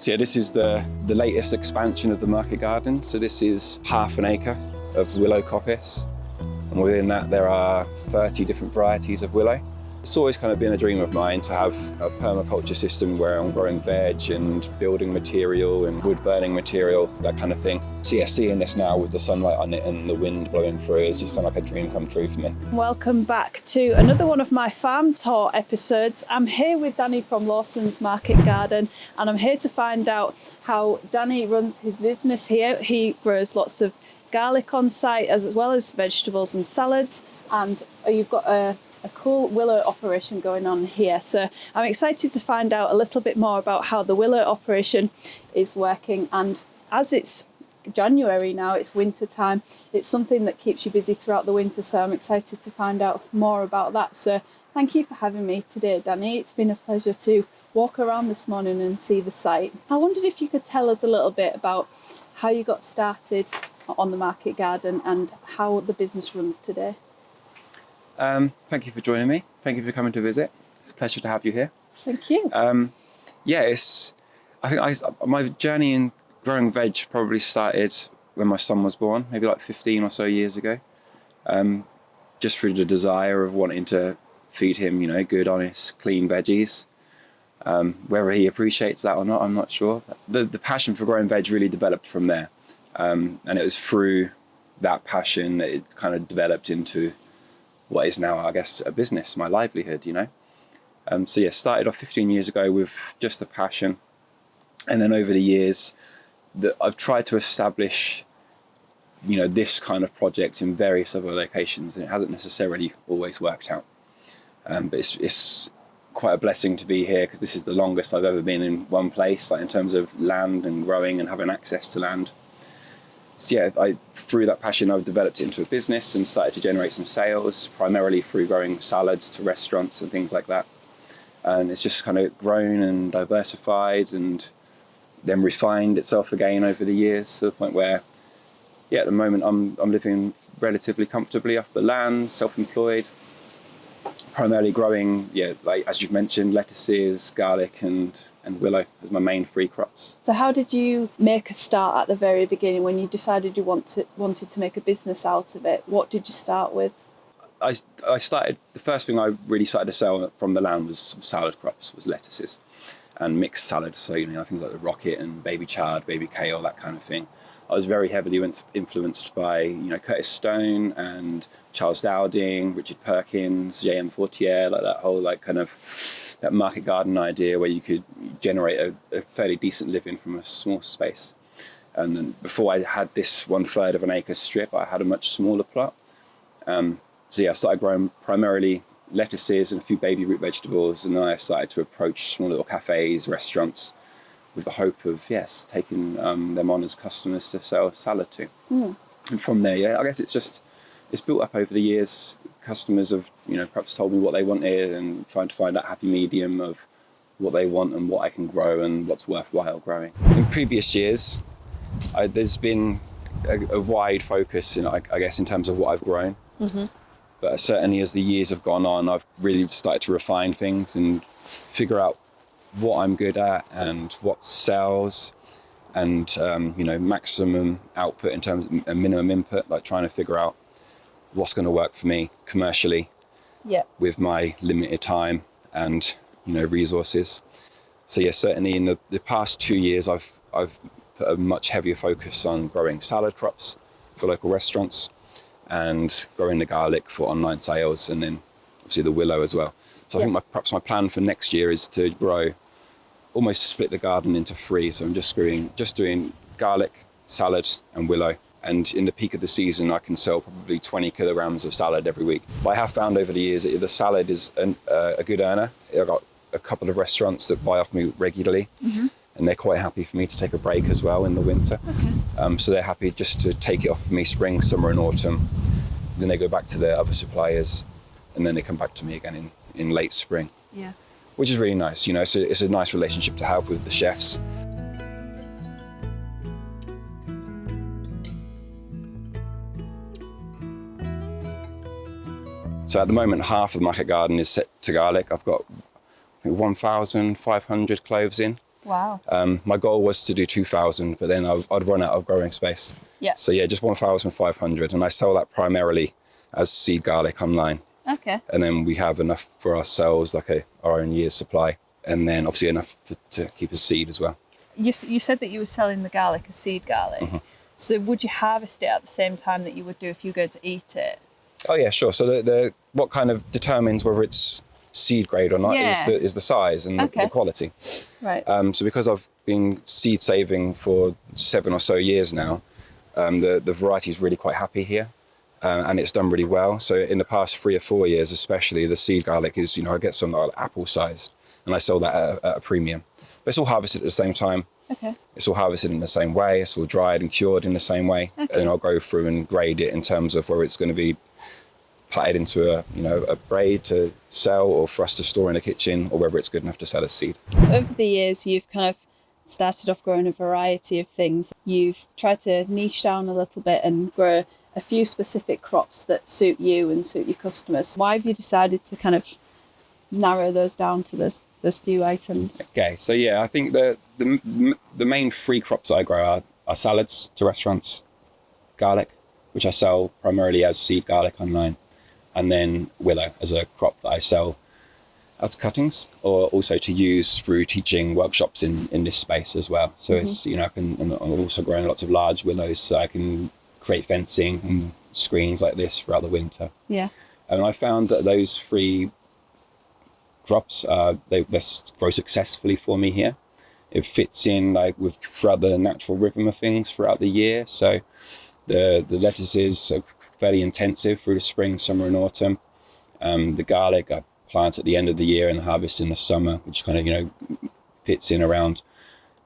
So yeah, this is the latest expansion of the market garden. So this is half an acre of willow coppice. And within that, there are 30 different varieties of willow. It's always kind of been a dream of mine to have a permaculture system where I'm growing veg and building material and wood burning material, that kind of thing. So yeah, seeing this now with the sunlight on it and the wind blowing through is just kind of like a dream come true for me. Welcome back to another one of my farm tour episodes. I'm here with Danny from Lawson's Market Garden, and I'm here to find out how Danny runs his business here. He grows lots of garlic on site as well as vegetables and salads, and you've got a cool willow operation going on here. So I'm excited to find out a little bit more about how the willow operation is working. And as it's January now, it's winter time, it's something that keeps you busy throughout the winter. So I'm excited to find out more about that. So thank you for having me today, Danny. It's been a pleasure to walk around this morning and see the site. I wondered if you could tell us a little bit about how you got started on the market garden and how the business runs today. Thank you for joining me. Thank you for coming to visit. It's a pleasure to have you here. Thank you. I think my journey in growing veg probably started when my son was born, maybe like 15 or so years ago. Just through the desire of wanting to feed him, good, honest, clean veggies. Whether he appreciates that or not, I'm not sure. The passion for growing veg really developed from there. And it was through that passion that it kind of developed into what is now, I guess, a business, my livelihood, started off 15 years ago with just a passion. And then over the years, I've tried to establish, this kind of project in various other locations, and it hasn't necessarily always worked out. But it's quite a blessing to be here because this is the longest I've ever been in one place, like in terms of land and growing and having access to land. So through that passion, I've developed it into a business and started to generate some sales, primarily through growing salads to restaurants and things like that. And it's just kind of grown and diversified and then refined itself again over the years to the point where, at the moment I'm living relatively comfortably off the land, self-employed, primarily growing, like as you've mentioned, lettuces, garlic and willow as my main three crops. So how did you make a start at the very beginning when you decided you wanted to make a business out of it? What did you start with? I started, the first thing I really started to sell from the land was some salad crops, was lettuces and mixed salads. So, things like the rocket and baby chard, baby kale, that kind of thing. I was very heavily influenced by, Curtis Stone and Charles Dowding, Richard Perkins, J.M. Fortier, like that whole that market garden idea where you could generate a fairly decent living from a small space. And then before I had this 1/3 of an acre strip, I had a much smaller plot. I started growing primarily lettuces and a few baby root vegetables, and then I started to approach small little cafes, restaurants, with the hope of, taking them on as customers to sell salad to. And from there, I guess it's built up over the years. Customers have, perhaps told me what they wanted and trying to find that happy medium of what they want and what I can grow and what's worthwhile growing. In previous years, there's been a wide focus, I guess, in terms of what I've grown. Mm-hmm. But certainly as the years have gone on, I've really started to refine things and figure out what I'm good at and what sells and, maximum output in terms of minimum input, like trying to figure out what's going to work for me commercially with my limited time and, resources. So certainly in the past 2 years, I've put a much heavier focus on growing salad crops for local restaurants and growing the garlic for online sales, and then obviously the willow as well. So I think perhaps my plan for next year is to almost split the garden into 3. So I'm just doing garlic, salad and willow. And in the peak of the season, I can sell probably 20 kilograms of salad every week. But I have found over the years that the salad is a good earner. I've got a couple of restaurants that buy off me regularly, and they're quite happy for me to take a break as well in the winter. Okay. So they're happy just to take it off me spring, summer and autumn. Then they go back to their other suppliers, and then they come back to me again in late spring. Yeah. Which is really nice, so it's a nice relationship to have with the chefs. So at the moment, half of the market garden is set to garlic. I've got 1,500 cloves in. Wow. My goal was to do 2,000, but then I'd run out of growing space. Yeah. So yeah, just 1,500, and I sell that primarily as seed garlic online. Okay. And then we have enough for ourselves, like our own year's supply, and then obviously enough to keep as seed as well. You said that you were selling the garlic as seed garlic. Mm-hmm. So would you harvest it at the same time that you would do if you were going to eat it? Oh yeah, sure. So the what kind of determines whether it's seed grade or not is the size and the quality. Right. So because I've been seed saving for 7 or so years now, the variety is really quite happy here, and it's done really well. So in the past 3 or 4 years, especially, the seed garlic is, I get some apple sized, and I sell that at a premium. But it's all harvested at the same time. Okay. It's all harvested in the same way. It's all dried and cured in the same way. Okay. And then I'll go through and grade it in terms of whether it's going to be platted into a braid to sell, or for us to store in the kitchen, or whether it's good enough to sell as seed. Over the years, you've kind of started off growing a variety of things. You've tried to niche down a little bit and grow a few specific crops that suit you and suit your customers. Why have you decided to kind of narrow those down to those few items? Okay, so yeah, I think the main 3 crops I grow are salads to restaurants, garlic, which I sell primarily as seed garlic online, and then willow as a crop that I sell as cuttings, or also to use through teaching workshops in this space as well. So it's, I'm also growing lots of large willows, so I can create fencing and screens like this throughout the winter. Yeah. And I found that those 3 crops, they grow successfully for me here. It fits in throughout the natural rhythm of things throughout the year. So the lettuces are fairly intensive through the spring, summer and autumn. The garlic I plant at the end of the year and harvest in the summer, which kind of, fits in around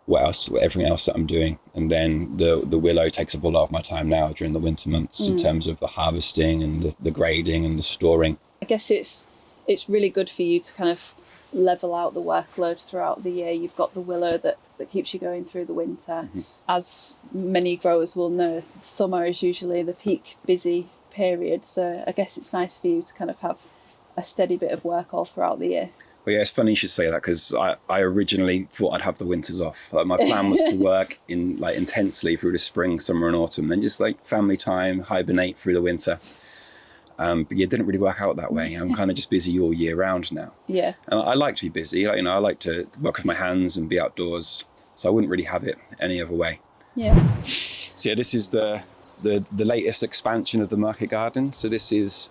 everything else that I'm doing. And then the willow takes up a lot of my time now during the winter months in terms of the harvesting and the grading and the storing. I guess it's really good for you to kind of level out the workload throughout the year. You've got the willow that keeps you going through the winter. Mm-hmm. As many growers will know, summer is usually the peak busy period. So I guess it's nice for you to kind of have a steady bit of work all throughout the year. Well, yeah, it's funny you should say that, because I originally thought I'd have the winters off. My plan was to work intensely through the spring, summer and autumn, and just family time, hibernate through the winter. But yeah, it didn't really work out that way. I'm kind of just busy all year round now. Yeah. And I like to be busy. I like to work with my hands and be outdoors. So I wouldn't really have it any other way. Yeah. So yeah, this is the latest expansion of the market garden. So this is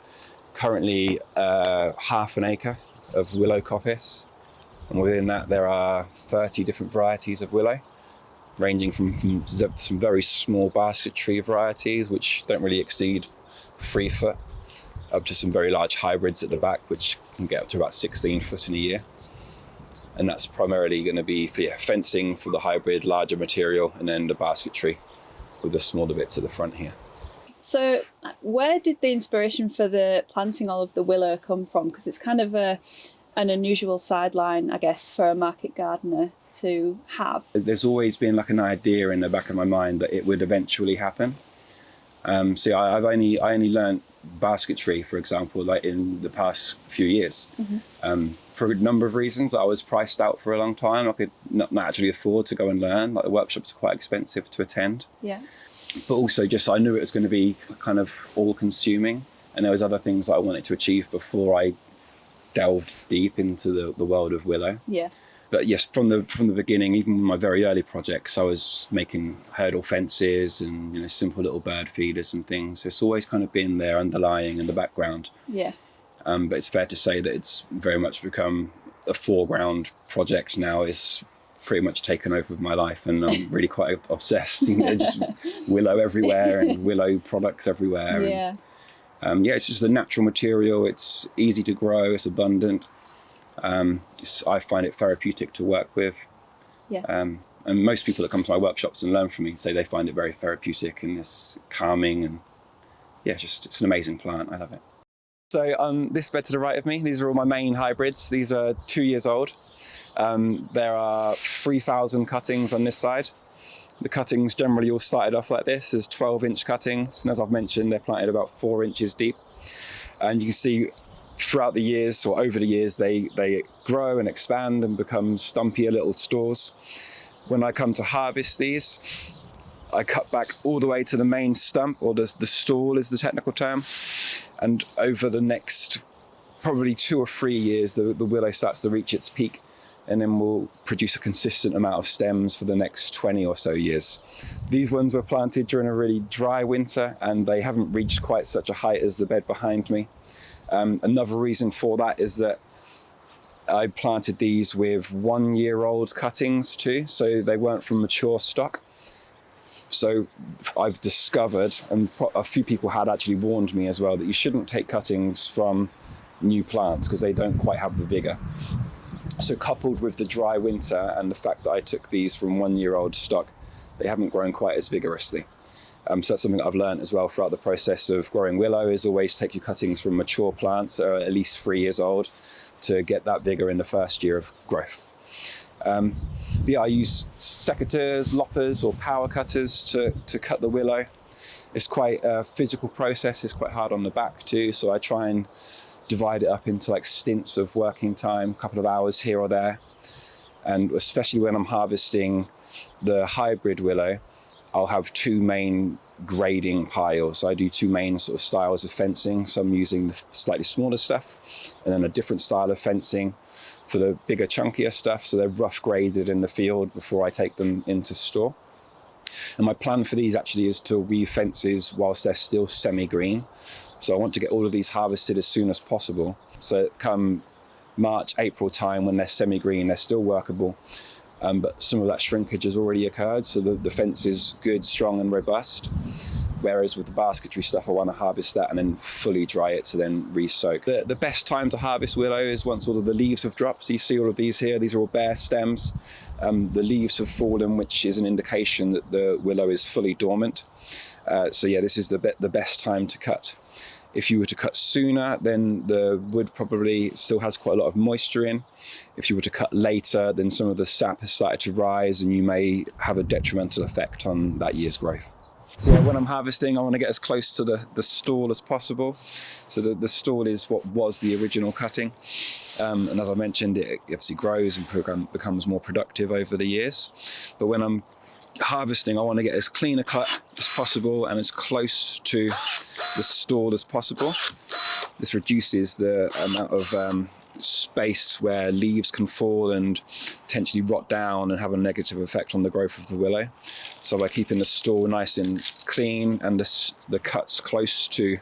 currently half an acre of willow coppice. And within that, there are 30 different varieties of willow, ranging from some very small basketry varieties, which don't really exceed 3 foot, up to some very large hybrids at the back, which can get up to about 16 foot in a year. And that's primarily going to be for fencing for the hybrid, larger material, and then the basketry with the smaller bits at the front here. So where did the inspiration for the planting all of the willow come from? Because it's kind of an unusual sideline, I guess, for a market gardener to have. There's always been an idea in the back of my mind that it would eventually happen. So I only learned basketry, for example, in the past few years. Mm-hmm. For a number of reasons. I was priced out for a long time. I could not actually afford to go and learn. The workshops are quite expensive to attend. Yeah. But also just I knew it was going to be kind of all-consuming, and there was other things that I wanted to achieve before I delved deep into the world of willow. Yeah. But yes, from the beginning, even with my very early projects, I was making hurdle fences and simple little bird feeders and things. So it's always kind of been there underlying in the background. Yeah. But it's fair to say that it's very much become a foreground project now. It's pretty much taken over my life, and I'm really quite obsessed. Just willow everywhere and willow products everywhere. Yeah. And, it's just a natural material. It's easy to grow. It's abundant. I find it therapeutic to work with. Yeah. And most people that come to my workshops and learn from me say they find it very therapeutic and it's calming, and it's an amazing plant. I love it. So on this bed to the right of me, these are all my main hybrids. These are 2 years old. There are 3,000 cuttings on this side. The cuttings generally all started off like this as 12-inch cuttings. And as I've mentioned, they're planted about 4 inches deep. And you can see throughout the years, or over the years, they grow and expand and become stumpier little stalks. When I come to harvest these, I cut back all the way to the main stump, or the stall is the technical term. And over the next probably 2 or 3 years, the willow starts to reach its peak, and then will produce a consistent amount of stems for the next 20 or so years. These ones were planted during a really dry winter, and they haven't reached quite such a height as the bed behind me. Another reason for that is that I planted these with 1-year-old cuttings too, so they weren't from mature stock. So I've discovered, and a few people had actually warned me as well, that you shouldn't take cuttings from new plants because they don't quite have the vigor. So coupled with the dry winter and the fact that I took these from 1-year-old stock, they haven't grown quite as vigorously. So that's something that I've learned as well throughout the process of growing willow, is always take your cuttings from mature plants that are at least 3 years old to get that vigor in the first year of growth. I use secateurs, loppers or power cutters to cut the willow. It's quite a physical process, it's quite hard on the back too, so I try and divide it up into like stints of working time, a couple of hours here or there. And especially when I'm harvesting the hybrid willow, I'll have 2 main grading piles. I do 2 main sort of styles of fencing, some using the slightly smaller stuff, and then a different style of fencing for the bigger, chunkier stuff. So they're rough graded in the field before I take them into store. And my plan for these actually is to weave fences whilst they're still semi-green. So I want to get all of these harvested as soon as possible. So come March, April time, when they're semi-green, they're still workable. But some of that shrinkage has already occurred, so the fence is good, strong and robust. Whereas with the basketry stuff, I want to harvest that and then fully dry it to then re-soak. The best time to harvest willow is once all of the leaves have dropped. So you see all of these here, these are all bare stems. The leaves have fallen, which is an indication that the willow is fully dormant. So yeah, this is the best time to cut. If you were to cut sooner, then the wood probably still has quite a lot of moisture in. If you were to cut later, then some of the sap has started to rise and you may have a detrimental effect on that year's growth. So yeah, when I'm harvesting, I want to get as close to the stall as possible. So the stall is what was the original cutting. And as I mentioned, it obviously grows and becomes more productive over the years. But when I'm harvesting, I want to get as clean a cut as possible and as close to the stall as possible. This reduces the amount of space where leaves can fall and potentially rot down and have a negative effect on the growth of the willow. So by keeping the stall nice and clean and the cuts close to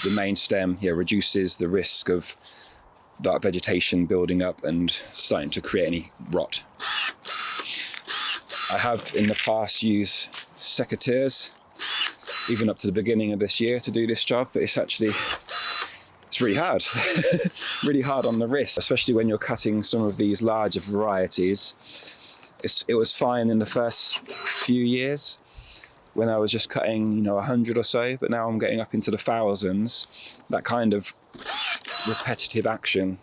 the main stem, reduces the risk of that vegetation building up and starting to create any rot. I have in the past used secateurs, even up to the beginning of this year, to do this job, but it's really hard. Really hard on the wrist, especially when you're cutting some of these larger varieties. It was fine in the first few years when I was just cutting 100 or so, but now I'm getting up into the thousands. That kind of repetitive action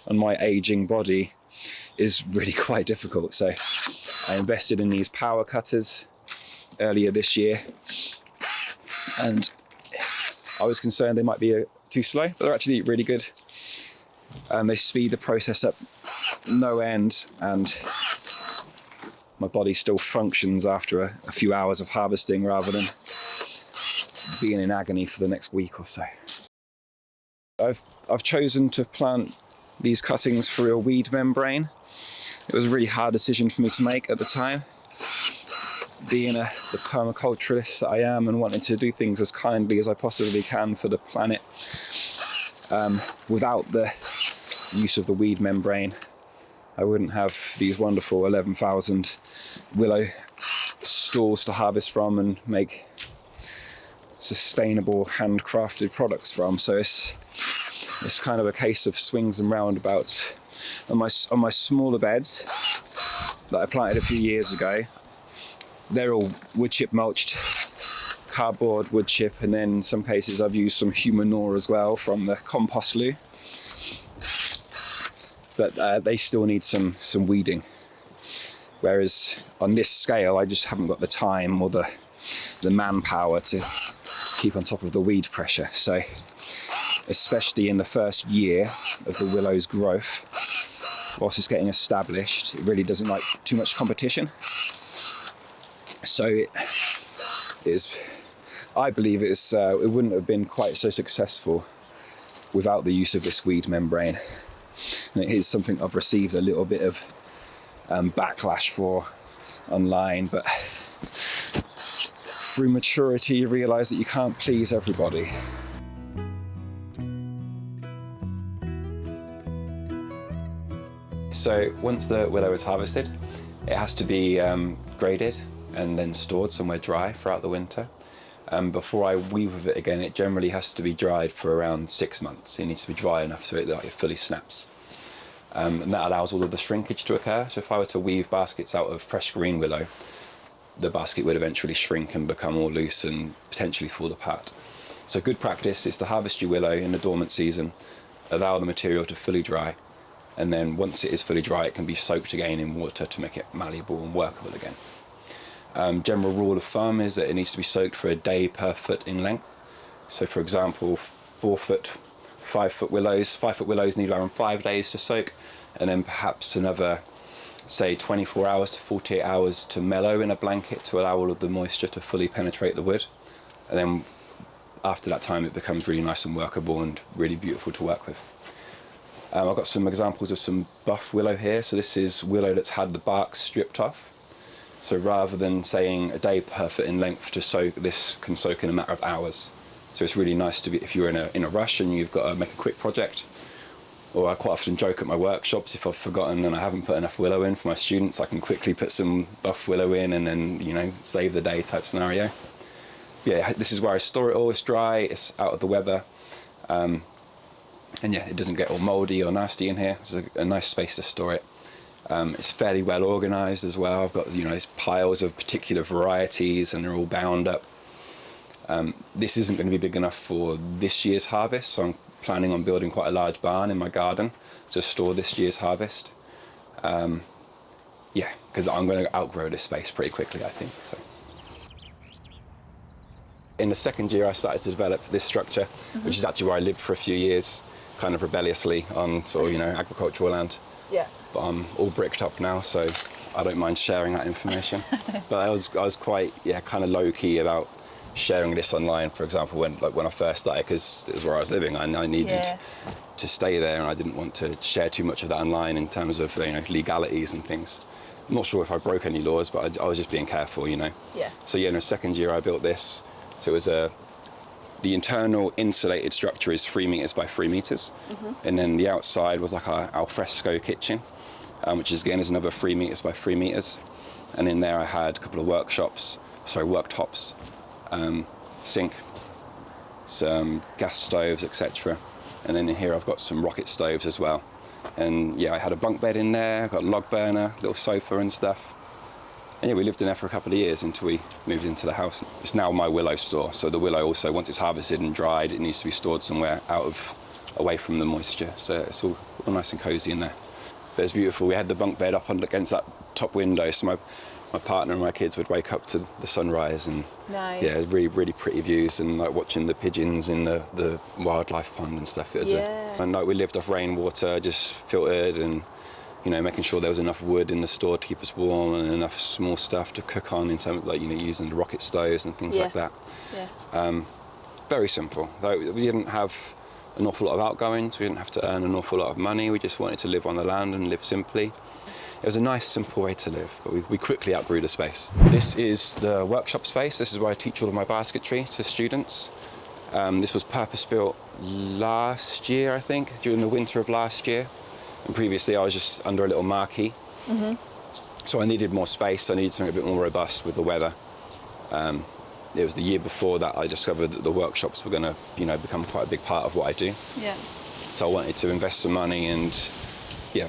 on my aging body is really quite difficult. So I invested in these power cutters earlier this year, and I was concerned they might be too slow, but they're actually really good. And they speed the process up no end, and my body still functions after a few hours of harvesting rather than being in agony for the next week or so. I've chosen to plant these cuttings through a weed membrane. It was a really hard decision for me to make at the time. Being the permaculturalist that I am and wanting to do things as kindly as I possibly can for the planet, without the use of the weed membrane, I wouldn't have these wonderful 11,000 willow stalls to harvest from and make sustainable handcrafted products from. So it's kind of a case of swings and roundabouts. On my smaller beds that I planted a few years ago, they're all wood chip mulched, cardboard wood chip, and then in some cases I've used some human manure as well from the compost loo. But they still need some weeding. Whereas on this scale, I just haven't got the time or the manpower to keep on top of the weed pressure. So especially in the first year of the willow's growth, whilst it's getting established, it really doesn't like too much competition. So I believe it wouldn't have been quite so successful without the use of this weed membrane. And it is something I've received a little bit of backlash for online, but through maturity you realise that you can't please everybody. So once the willow is harvested, it has to be graded and then stored somewhere dry throughout the winter. Before I weave with it again, it generally has to be dried for around 6 months. It needs to be dry enough so it fully snaps. And that allows all of the shrinkage to occur. So if I were to weave baskets out of fresh green willow, the basket would eventually shrink and become all loose and potentially fall apart. So good practice is to harvest your willow in the dormant season, allow the material to fully dry, and then once it is fully dry, it can be soaked again in water to make it malleable and workable again. General rule of thumb is that it needs to be soaked for a day per foot in length. So for example, 4 foot, 5 foot willows need around 5 days to soak, and then perhaps another, say 24 hours to 48 hours to mellow in a blanket to allow all of the moisture to fully penetrate the wood. And then after that time it becomes really nice and workable and really beautiful to work with. I've got some examples of some buff willow here. So this is willow that's had the bark stripped off. So rather than saying a day per foot in length to soak, this can soak in a matter of hours. So it's really nice to be, if you're in a rush and you've got to make a quick project. Or I quite often joke at my workshops, if I've forgotten and I haven't put enough willow in for my students, I can quickly put some buff willow in and then, save the day type scenario. Yeah, this is where I store it all. It's dry, it's out of the weather. And yeah, it doesn't get all mouldy or nasty in here. It's a nice space to store it. It's fairly well organised as well. I've got these piles of particular varieties and they're all bound up. This isn't going to be big enough for this year's harvest, so I'm planning on building quite a large barn in my garden to store this year's harvest. Yeah, because I'm going to outgrow this space pretty quickly, I think. So. In the second year I started to develop this structure, which is actually where I lived for a few years, kind of rebelliously on sort of agricultural land. Yeah. But I'm all bricked up now, so I don't mind sharing that information. But I was quite kind of low key about sharing this online, for example, when I first started, because it was where I was living. I needed to stay there, and I didn't want to share too much of that online in terms of legalities and things. I'm not sure if I broke any laws, but I was just being careful, Yeah. So in the second year I built this. So it was the internal insulated structure is 3 meters by 3 meters, and then the outside was like our alfresco kitchen, which is another 3 meters by 3 meters, and in there I had a couple of worktops, sink, some gas stoves, etc. And then in here I've got some rocket stoves as well. And I had a bunk bed in there, I've got a log burner, little sofa and stuff. And we lived in there for a couple of years until we moved into the house. It's now my willow store. So the willow also, once it's harvested and dried, it needs to be stored somewhere away from the moisture. So it's all nice and cozy in there. But it's beautiful. We had the bunk bed up against that top window, so my partner and my kids would wake up to the sunrise, and really, really pretty views, and like watching the pigeons in the wildlife pond and stuff. And we lived off rainwater, just filtered, and making sure there was enough wood in the store to keep us warm and enough small stuff to cook on in terms of using the rocket stoves and things like that. Very simple. We didn't have an awful lot of outgoings, we didn't have to earn an awful lot of money, we just wanted to live on the land and live simply. It was a nice, simple way to live, but we quickly outgrew the space. This is the workshop space. This is where I teach all of my basketry to students. This was purpose-built last year, I think, during the winter of last year. And previously I was just under a little marquee. So I needed more space, I needed something a bit more robust with the weather. It was the year before that I discovered that the workshops were going to, become quite a big part of what I do. So I wanted to invest some money and,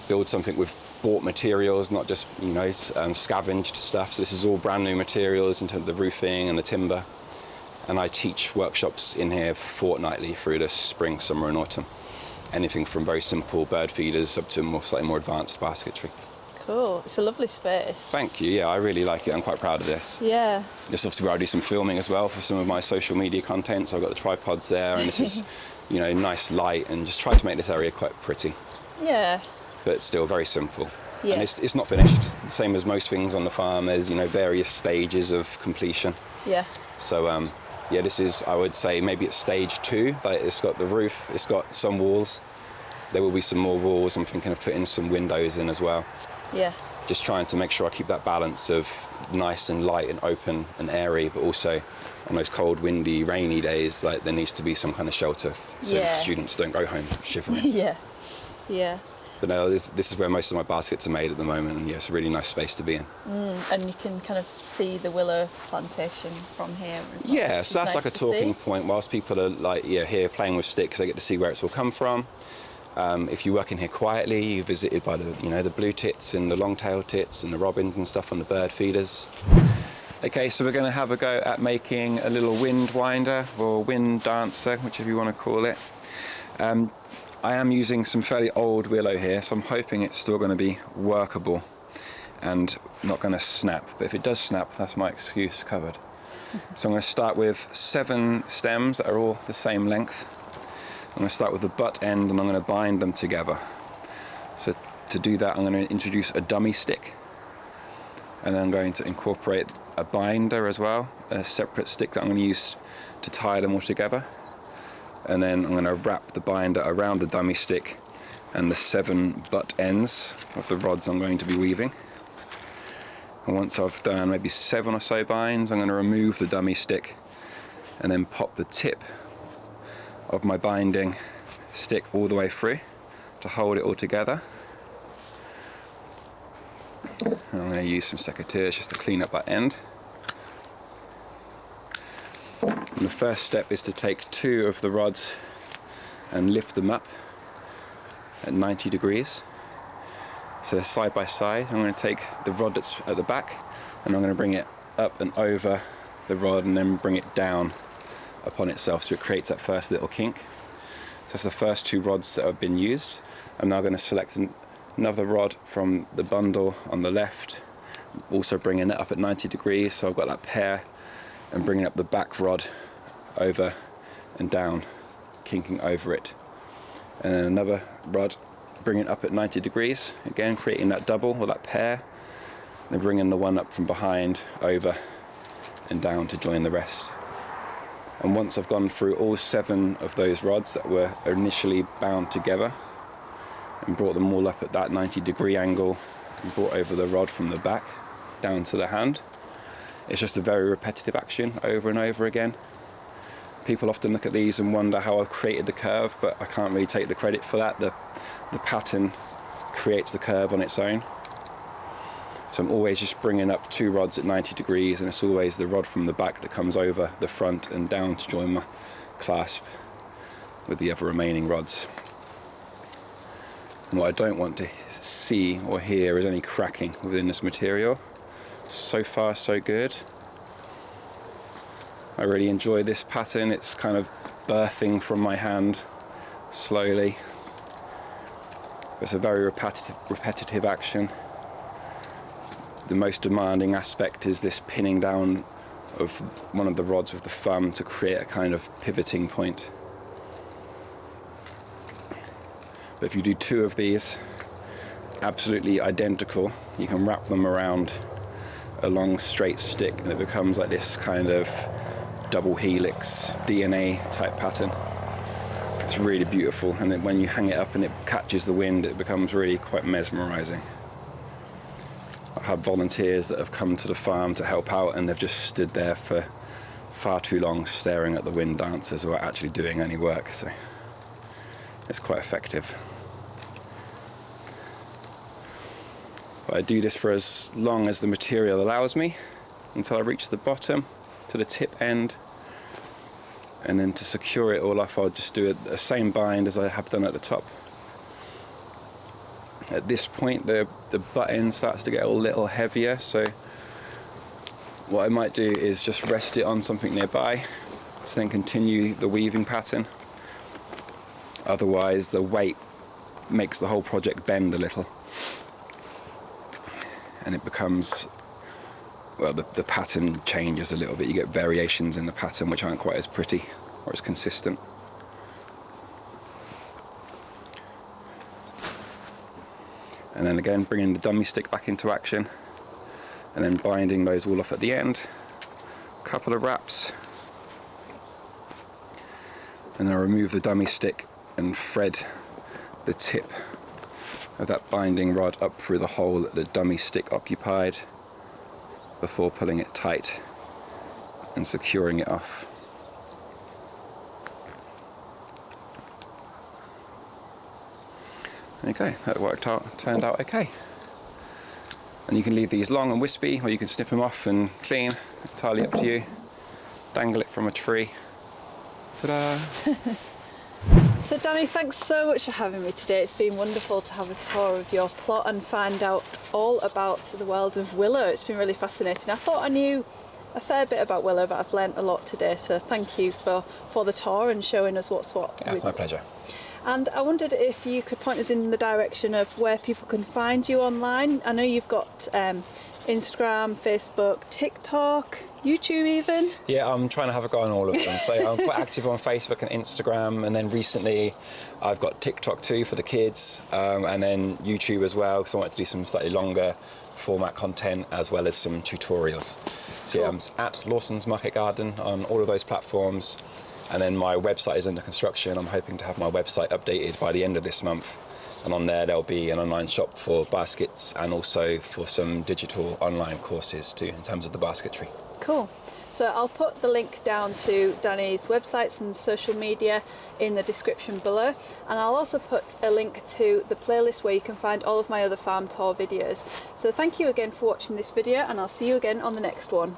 build something with bought materials, not just, scavenged stuff. So this is all brand new materials in terms of the roofing and the timber. And I teach workshops in here fortnightly through the spring, summer and autumn. Anything from very simple bird feeders up to slightly more advanced basketry. Cool. It's a lovely space. Thank you. Yeah, I really like it. I'm quite proud of this. Yeah. This is obviously where I do some filming as well for some of my social media content. So I've got the tripods there, and this is you know, nice light, and just try to make this area quite pretty, Yeah. but still very simple. Yeah. And it's not finished. Same as most things on the farm, there's, you know, various stages of completion. Yeah. So yeah, this is, I would say, maybe it's stage 2. Like, it's got the roof, it's got some walls. There will be some more walls. I'm thinking of putting some windows in as well. Yeah. Just trying to make sure I keep that balance of nice and light and open and airy, but also on those cold, windy, rainy days, like, there needs to be some kind of shelter so Yeah. students don't go home shivering. Yeah. Yeah. But no, this is where most of my baskets are made at the moment, and yeah, it's a really nice space to be in. And you can kind of see the willow plantation from here as well. Yeah, which so is that's nice like a to talking see. point. Whilst people are like, yeah, here playing with sticks, they get to see where it's all come from. If you work in here quietly, you're visited by the, you know, the blue tits and the long-tailed tits and the robins and stuff on the bird feeders. Okay, so we're going to have a go at making a little wind winder or wind dancer, whichever you want to call it. I am using some fairly old willow here, so I'm hoping it's still going to be workable and not going to snap. But if it does snap, that's my excuse covered. So I'm going to start with 7 stems that are all the same length. I'm going to start with the butt end, and I'm going to bind them together. So to do that, I'm going to introduce a dummy stick, and then I'm going to incorporate a binder as well, a separate stick that I'm going to use to tie them all together. And then I'm going to wrap the binder around the dummy stick and the 7 butt ends of the rods I'm going to be weaving. And once I've done maybe 7 or so binds, I'm going to remove the dummy stick and then pop the tip of my binding stick all the way through to hold it all together. And I'm going to use some secateurs just to clean up that end. And the first step is to take 2 of the rods and lift them up at 90 degrees. So they're side by side. I'm going to take the rod that's at the back, and I'm going to bring it up and over the rod and then bring it down upon itself, so it creates that first little kink. So that's the first 2 rods that have been used. I'm now going to select another rod from the bundle on the left, also bringing it up at 90 degrees, so I've got that pair, and bringing up the back rod over and down, kinking over it. And then another rod, bringing it up at 90 degrees, again creating that double or that pair, then bringing the one up from behind over and down to join the rest. And once I've gone through all 7 of those rods that were initially bound together and brought them all up at that 90-degree angle and brought over the rod from the back down to the hand, it's just a very repetitive action over and over again. People often look at these and wonder how I've created the curve, but I can't really take the credit for that. The pattern creates the curve on its own. So I'm always just bringing up 2 rods at 90 degrees, and it's always the rod from the back that comes over the front and down to join my clasp with the other remaining rods. And what I don't want to see or hear is any cracking within this material. So far, so good. I really enjoy this pattern. It's kind of birthing from my hand slowly. It's a very repetitive action. The most demanding aspect is this pinning down of one of the rods with the thumb to create a kind of pivoting point. But if you do 2 of these, absolutely identical, you can wrap them around a long straight stick, and it becomes like this kind of double helix DNA type pattern. It's really beautiful, and then when you hang it up and it catches the wind, it becomes really quite mesmerizing. I've had volunteers that have come to the farm to help out, and they've just stood there for far too long staring at the wind dancers without actually doing any work, so it's quite effective. But I do this for as long as the material allows me, until I reach the bottom to the tip end, and then to secure it all off, I'll just do the same bind as I have done at the top. At this point the butt end starts to get a little heavier, so what I might do is just rest it on something nearby, so then continue the weaving pattern. Otherwise the weight makes the whole project bend a little, and it becomes, well, the pattern changes a little bit. You get variations in the pattern which aren't quite as pretty or as consistent. And then again bringing the dummy stick back into action, and then binding those all off at the end. Couple of wraps, and I'll remove the dummy stick and thread the tip of that binding rod up through the hole that the dummy stick occupied before pulling it tight and securing it off. Okay, that turned out okay. And you can leave these long and wispy, or you can snip them off and clean, entirely up to you. Dangle it from a tree. Ta-da! So Danny, thanks so much for having me today. It's been wonderful to have a tour of your plot and find out all about the world of Willow. It's been really fascinating. I thought I knew a fair bit about Willow, but I've learnt a lot today, so thank you for the tour and showing us what's what. Yeah, it's my pleasure. And I wondered if you could point us in the direction of where people can find you online. I know you've got Instagram, Facebook, TikTok, YouTube even. Yeah, I'm trying to have a go on all of them. So I'm quite active on Facebook and Instagram, and then recently I've got TikTok too for the kids, and then YouTube as well, because I wanted to do some slightly longer format content as well as some tutorials. So yeah, I'm at Lawson's Market Garden on all of those platforms. And then my website is under construction. I'm hoping to have my website updated by the end of this month. And on there, there'll be an online shop for baskets and also for some digital online courses too, in terms of the basketry. Cool. So I'll put the link down to Danny's websites and social media in the description below. And I'll also put a link to the playlist where you can find all of my other farm tour videos. So thank you again for watching this video, and I'll see you again on the next one.